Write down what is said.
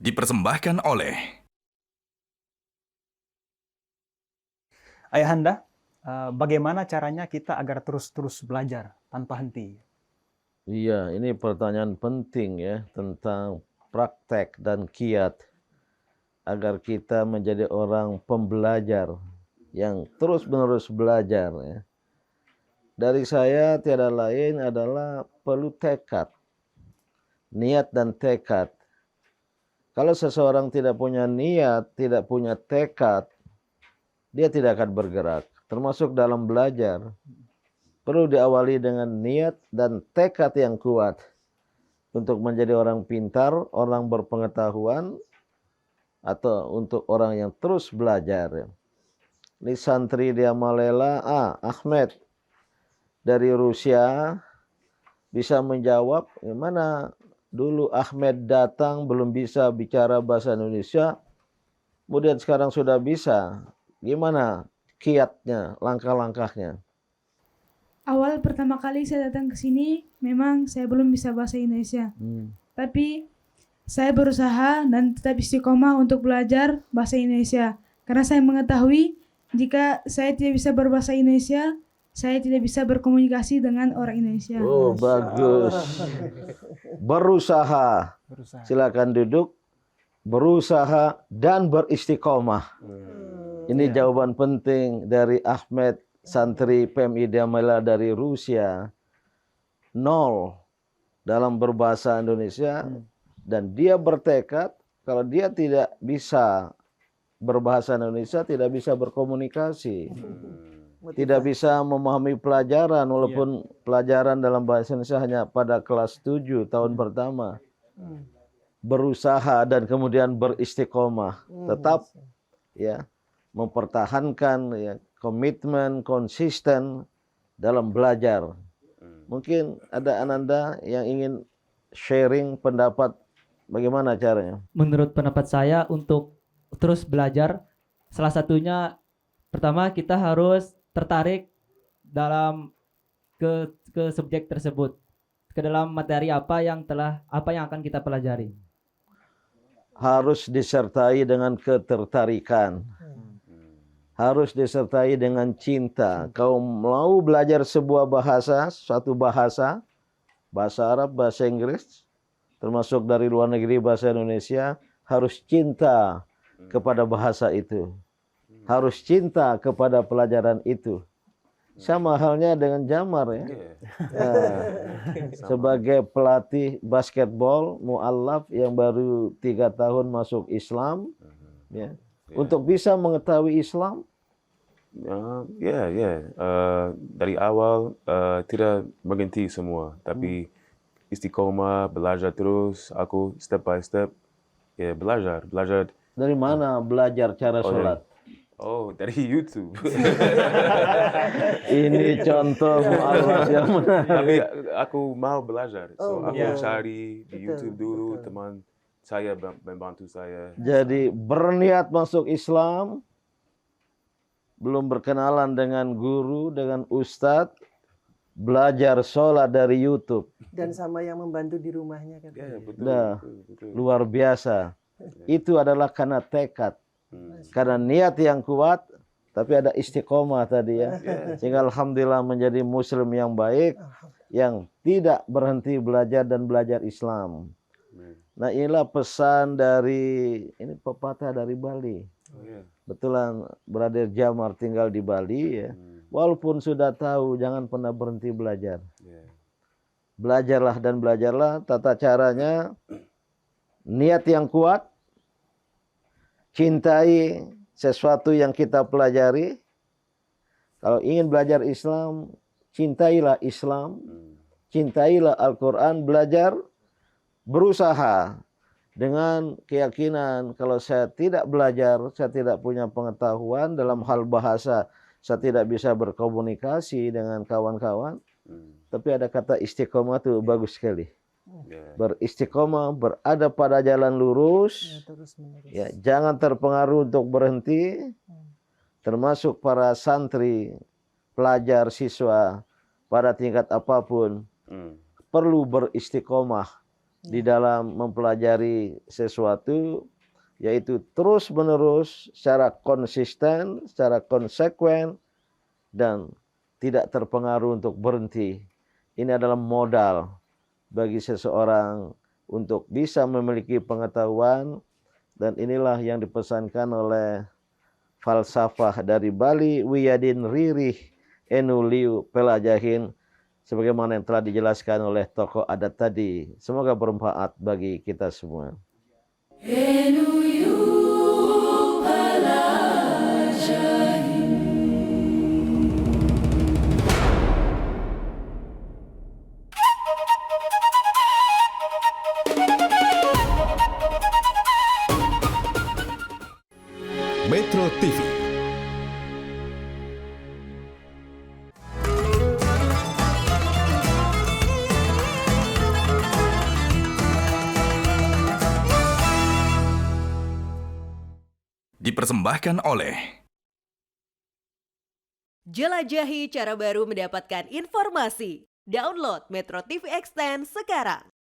dipersembahkan oleh Ayahanda, bagaimana caranya kita agar terus-terus belajar tanpa henti? Iya, ini pertanyaan penting ya tentang praktek dan kiat agar kita menjadi orang pembelajar yang terus-menerus belajar ya. Dari saya tiada lain adalah perlu tekad, niat dan tekad. Kalau seseorang tidak punya niat, tidak punya tekad, dia tidak akan bergerak. Termasuk dalam belajar, perlu diawali dengan niat dan tekad yang kuat untuk menjadi orang pintar, orang berpengetahuan, atau untuk orang yang terus belajar. Ini santri dia Malela, Ahmed dari Rusia bisa menjawab, gimana dulu Ahmed datang belum bisa bicara bahasa Indonesia, kemudian sekarang sudah bisa. Gimana kiatnya, langkah-langkahnya? Awal pertama kali saya datang ke sini, memang saya belum bisa bahasa Indonesia. Tapi saya berusaha dan tetap istiqomah untuk belajar bahasa Indonesia. Karena saya mengetahui jika saya tidak bisa berbahasa Indonesia, saya tidak bisa berkomunikasi dengan orang Indonesia. Oh, bagus. Berusaha. Silakan duduk. Berusaha dan beristiqomah. Ini jawaban penting dari Ahmed, santri PMI Damela dari Rusia. 0 dalam berbahasa Indonesia. Dan dia bertekad kalau dia tidak bisa berbahasa Indonesia, tidak bisa berkomunikasi. Tidak bisa memahami pelajaran, walaupun pelajaran dalam bahasa Indonesia hanya pada kelas 7 tahun pertama. Berusaha dan kemudian beristiqomah. Tetap ya mempertahankan ya, komitmen konsisten dalam belajar. Mungkin ada Ananda yang ingin sharing pendapat bagaimana caranya? Menurut pendapat saya untuk terus belajar, salah satunya pertama kita harus tertarik dalam ke subjek tersebut, ke dalam materi apa yang akan kita pelajari. Harus disertai dengan ketertarikan. Harus disertai dengan cinta. Kau mau belajar sebuah bahasa, suatu bahasa, bahasa Arab, bahasa Inggris, termasuk dari luar negeri bahasa Indonesia, harus cinta kepada bahasa itu. Harus cinta kepada pelajaran itu. Sama halnya dengan Jamar ya. Sebagai pelatih basketball mu'allaf yang baru 3 tahun masuk Islam, ya, untuk bisa mengetahui Islam. Dari awal tidak berhenti semua, tapi istiqomah, belajar terus. Aku step by step belajar. Dari mana belajar cara sholat? Dari YouTube. Ini contoh mu'alaf yang menarik. Tapi aku mau belajar, aku cari di YouTube dulu, teman saya membantu saya. Jadi berniat masuk Islam, belum berkenalan dengan guru, dengan ustadz, belajar sholat dari YouTube. Dan sama yang membantu di rumahnya kan. Betul. Luar biasa. Itu adalah karena tekad. Karena niat yang kuat, tapi ada istiqomah tadi ya. Sehingga alhamdulillah menjadi muslim yang baik, yang tidak berhenti belajar dan belajar Islam. Nah inilah pesan dari, ini pepatah dari Bali. Betulan Brother Jamar tinggal di Bali ya. Walaupun sudah tahu, jangan pernah berhenti belajar. Belajarlah dan belajarlah, tata caranya, niat yang kuat, cintai sesuatu yang kita pelajari. Kalau ingin belajar Islam, cintailah Islam, cintailah Al-Quran, belajar, berusaha dengan keyakinan kalau saya tidak belajar, saya tidak punya pengetahuan dalam hal bahasa, saya tidak bisa berkomunikasi dengan kawan-kawan. Tapi ada kata istiqomah itu bagus sekali. Beristiqomah, berada pada jalan lurus, ya, jangan terpengaruh untuk berhenti. Termasuk para santri, pelajar, siswa pada tingkat apapun perlu beristiqomah di dalam mempelajari sesuatu, yaitu terus-menerus secara konsisten, secara konsekuen, dan tidak terpengaruh untuk berhenti. Ini adalah modal bagi seseorang untuk bisa memiliki pengetahuan, dan inilah yang dipesankan oleh falsafah dari Bali, Wiyadin Ririh Enu Liu Pelajahin, sebagaimana yang telah dijelaskan oleh tokoh adat tadi. Semoga bermanfaat bagi kita semua. Metro TV. Dipersembahkan oleh Jelajahi cara baru mendapatkan informasi. Download Metro TV Extend sekarang.